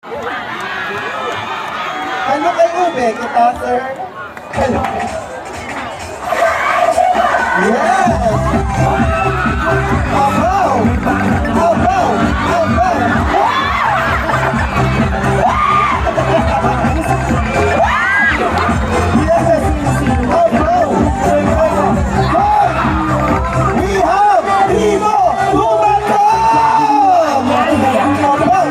Ano kay ube kita, sir? Ano? Yes! Abaw! Abaw! Abaw! Yes! Abaw! We have Timo Tumatom! Abaw!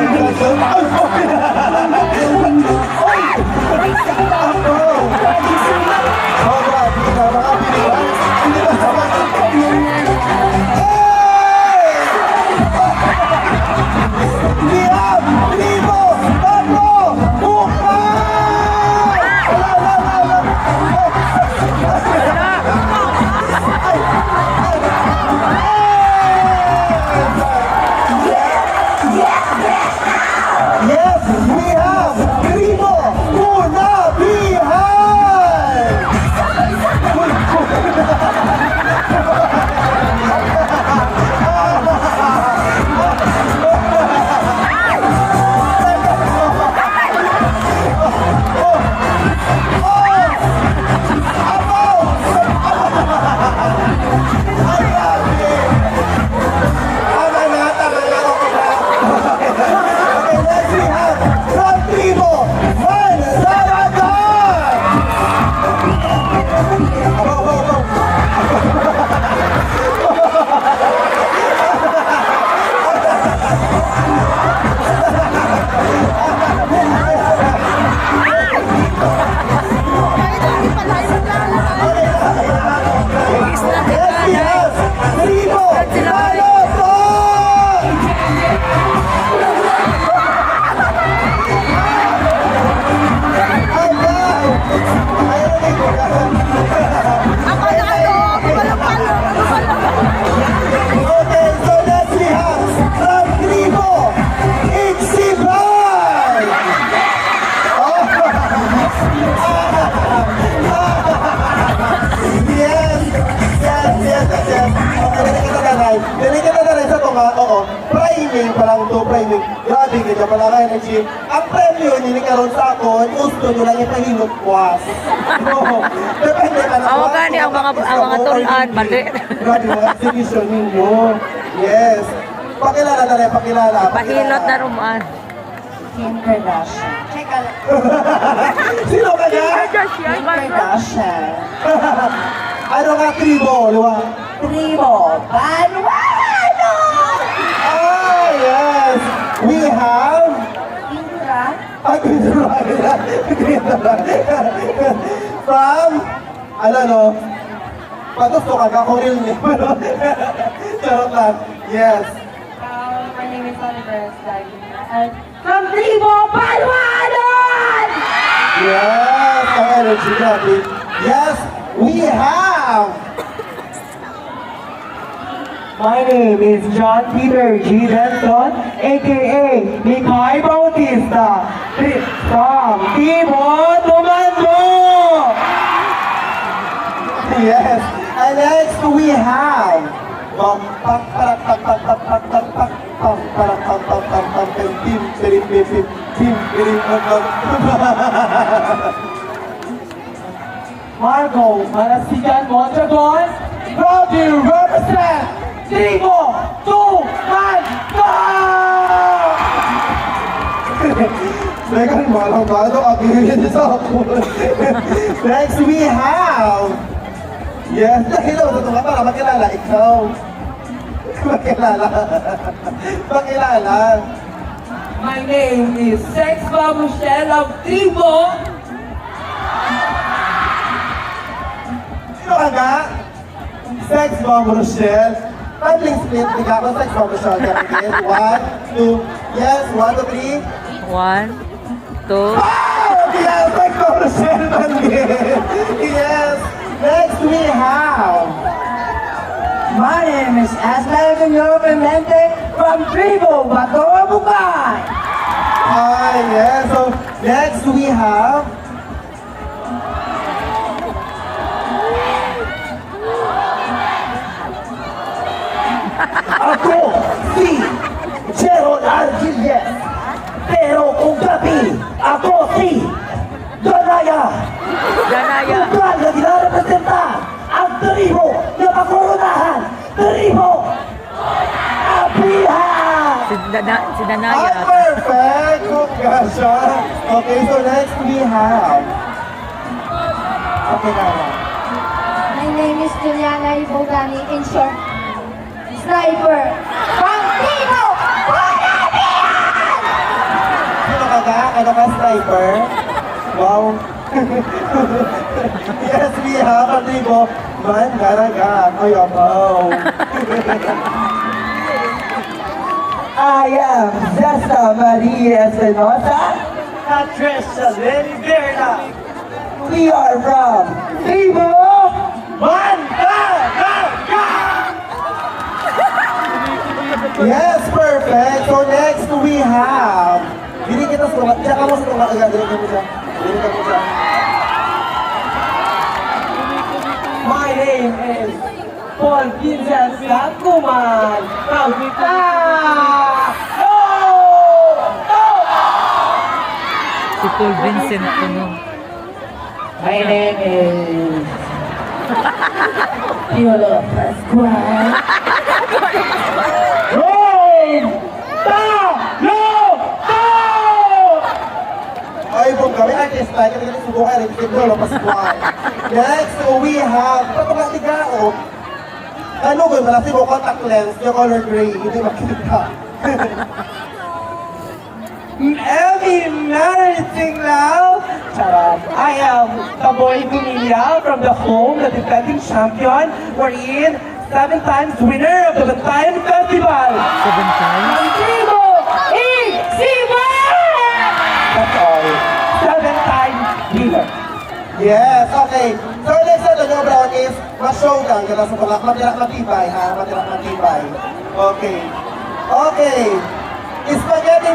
Yes, we have Primo Punabihay! Priming pa lang ito, priming. Grabe, ganyan pala kayo ng gym. Ang premyo nyo karon sa ako, gusto nyo lang ipahilot kwas. No, depende ka na. Awa gani ang mga tulan, mali. Grabe, mga exhibition ninyo. Yes. Pakilala na rin, pakilala. Pahilot na rumaan. Kim Kardashian. Teka lang. Sino ka niya? Kim Kardashian. Ano nga, tribo, liwa? Primo Panuano! Ah, yes. We have... Indra. From, ano no, patusto ka ka kung real name. Charot lang. Yes. My name is Oliver Esdagina. And from Primo Panuano! Yes, ang energy natin. Yes, we have. My name is John Peter G. Denton, aka Mikay Bautista, from Timo Tumando! Yes, and next we have. Marco Manasigan Mondragon, proud to represent Timo Tumando! Teka, malang ba ito? Agirin sa ako. Next we have. Yes, hello, ito nga para makilala. Ikaw. Makilala. Makilala. My name is Sex Bomb Michelle of Timo. Sino ka nga? Sex Bomb Rochelle. Pabling split, hindi ka ako Sex Bomb Rochelle. Again, 1, 2, yes, 1, 2, 3. 1, 2. Oh! Yes, Sex Bomb Rochelle again. Yes. Next we have. My name is Aslan Vigno Pimente from Tribo, Bacoa, Bukay. Ah, yes. So, next we have. Ako, si Gerald Argilles. Pero kung Happy! Ako si Danaya! Danaya. Tutuan na ginarepresenta ang tribo na makoronahan! Tribo! Apihan! Si Ah, Danaya. perfect! Congratulations! Okay, so next we have... Okay, Nana. My name is Juliana Ibogani, in short, Sniper. From Tibo! Sino ka ga? Ano ka, sniper? Wow! Yes, we have a tribo. Mandaragat. Ay, wow! I am Zesta Maria Espinosa, Patricia Lenberna. we are from Tribo! Yes, perfect. So next we have... Dili kita sa tunga. Diyan ka mo sa tunga. Dili ka mo dyan. Dili ka mo dyan. My name is Paul Vincent Sankuman from Si Paul Vincent Puno. My name is Piolo Pascual. Ay, kung kami artist tayo, kami kami subukan rin si Lolo Pascual. Next, we have, patungkang tigao. Ano ko, malasi mo contact lens, yung color gray, hindi makita. Emmy Mariting Lao. Charot. I am Taboy Gumilla from the home, the defending champion. We're in 7 times winner of the Batayan Festival. 7 times. Tribo! Isiba! That's all. 7 times winner. Yes, okay. So next na ito, Brown, is ma-showdown. Kaya sa mga matirak matibay, ha? Matirak matibay. Okay. Okay. Spaghetti